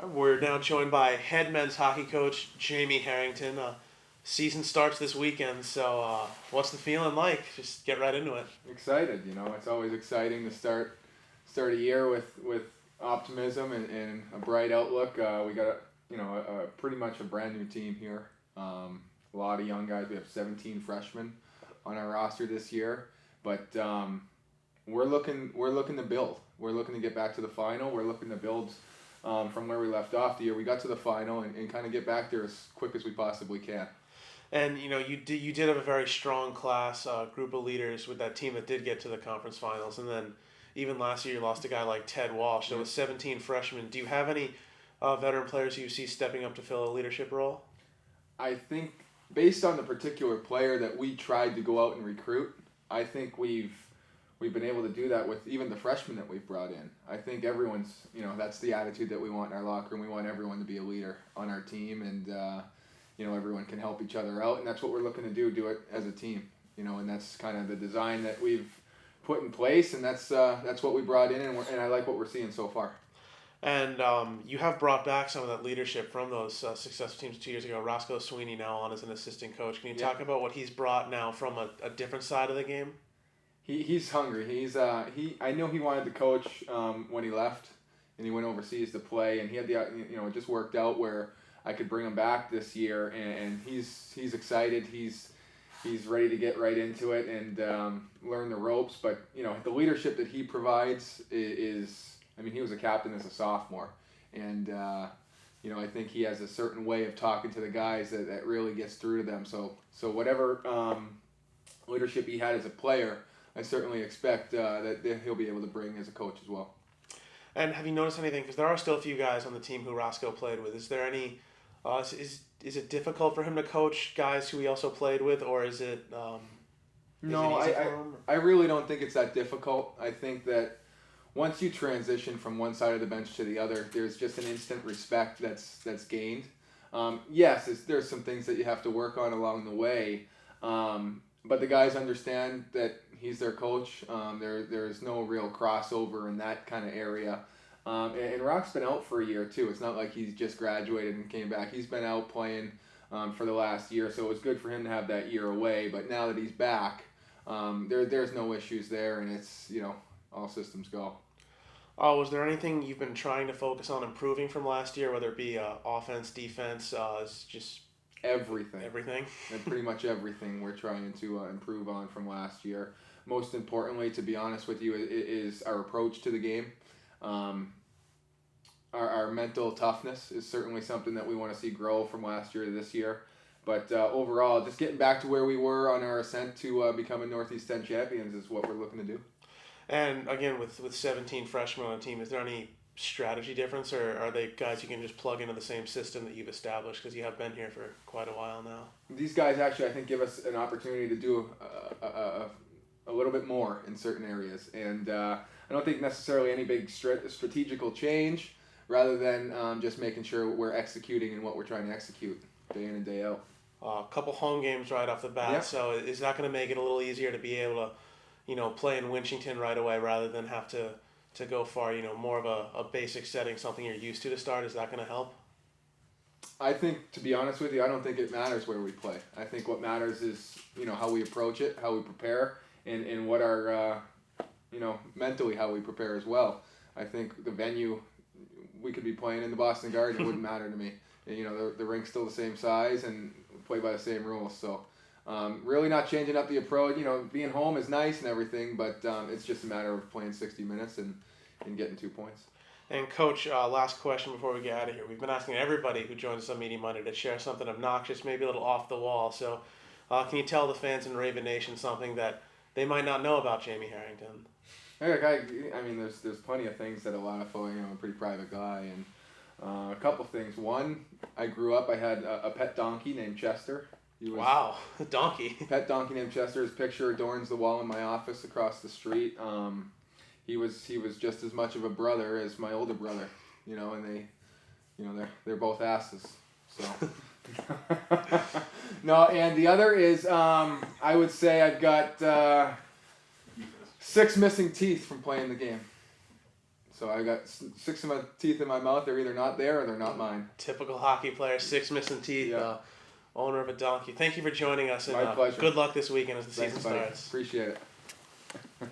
We're now joined by head men's hockey coach Jaymie Harrington. Season starts this weekend, so what's the feeling like? Just get right into it. Excited. It's always exciting to start a year with optimism and a bright outlook. We got a pretty much a brand new team here. A lot of young guys. We have 17 freshmen on our roster this year, but we're looking to build. We're looking to get back to the final. We're looking to build from where we left off the year. We got to the final and kind of get back there as quick as we possibly can. And you did have a very strong class, group of leaders with that team that did get to the conference finals, and then even last year you lost a guy like Ted Walsh. So with 17 freshmen, do you have any veteran players you see stepping up to fill a leadership role? I think based on the particular player that we tried to go out and recruit, I think we've been able to do that with even the freshmen that we've brought in. I think everyone's that's the attitude that we want in our locker room. We want everyone to be a leader on our team, and everyone can help each other out, and that's what we're looking to do it as a team. And that's kind of the design that we've put in place, and that's what we brought in, and I like what we're seeing so far. And you have brought back some of that leadership from those successful teams 2 years ago. Roscoe Sweeney now on as an assistant coach. Can you talk about what he's brought now from a different side of the game? He's hungry. I know he wanted to coach when he left, and he went overseas to play, and he had it just worked out where I could bring him back this year, and he's excited. He's ready to get right into it and learn the ropes. But the leadership that he provides is he was a captain as a sophomore, and I think he has a certain way of talking to the guys that really gets through to them. So whatever leadership he had as a player, I certainly expect that he'll be able to bring as a coach as well. And have you noticed anything? Because there are still a few guys on the team who Roscoe played with. Is there any? Is it difficult for him to coach guys who he also played with, or is it? No, is it easy for him? I really don't think it's that difficult. I think that once you transition from one side of the bench to the other, there's just an instant respect that's gained. Yes, there's some things that you have to work on along the way, but the guys understand that he's their coach. There's no real crossover in that kind of area. And Rock's been out for a year too. It's not like he's just graduated and came back. He's been out playing for the last year, so it was good for him to have that year away. But now that he's back, there's no issues there, and it's all systems go. Oh, was there anything you've been trying to focus on improving from last year, whether it be offense, defense, it's just Everything. everything? And pretty much everything we're trying to improve on from last year. Most importantly, to be honest with you, is our approach to the game. Our mental toughness is certainly something that we want to see grow from last year to this year. But overall, just getting back to where we were on our ascent to becoming Northeast 10 champions is what we're looking to do. And again, with 17 freshmen on the team, is there any strategy difference, or are they guys you can just plug into the same system that you've established because you have been here for quite a while now? These guys actually, I think, give us an opportunity to do a little bit more in certain areas. And I don't think necessarily any big strategical change, rather than just making sure we're executing in what we're trying to execute day in and day out. A couple home games right off the bat, Yep. so is that going to make it a little easier to be able to, play in Winchington right away rather than have to go far, more of a basic setting, something you're used to start? Is that going to help? I think, to be honest with you, I don't think it matters where we play. I think what matters is, how we approach it, how we prepare, and what our, mentally how we prepare as well. I think the venue, we could be playing in the Boston Garden, it wouldn't matter to me. The rink's still the same size and play by the same rules. So really not changing up the approach. Being home is nice and everything, but it's just a matter of playing 60 minutes and getting 2 points. And Coach, last question before we get out of here. We've been asking everybody who joins us on Media Monday to share something obnoxious, maybe a little off the wall. So can you tell the fans in Raven Nation something that they might not know about Jaymie Harrington? I mean, there's plenty of things that a lot of folks, I'm a pretty private guy, and a couple things. One, I grew up, I had a pet donkey named Chester. Wow, a donkey. Pet donkey named Chester. His picture adorns the wall in my office across the street. He was just as much of a brother as my older brother, and they're both asses. So no, and the other is I would say I've got 6 missing teeth from playing the game. So I got 6 of my teeth in my mouth. They're either not there or they're not mine. Typical hockey player, 6 missing teeth. Yeah. Owner of a donkey. Thank you for joining us. And, My pleasure. Good luck this weekend as the Thanks, season buddy. starts. Appreciate it.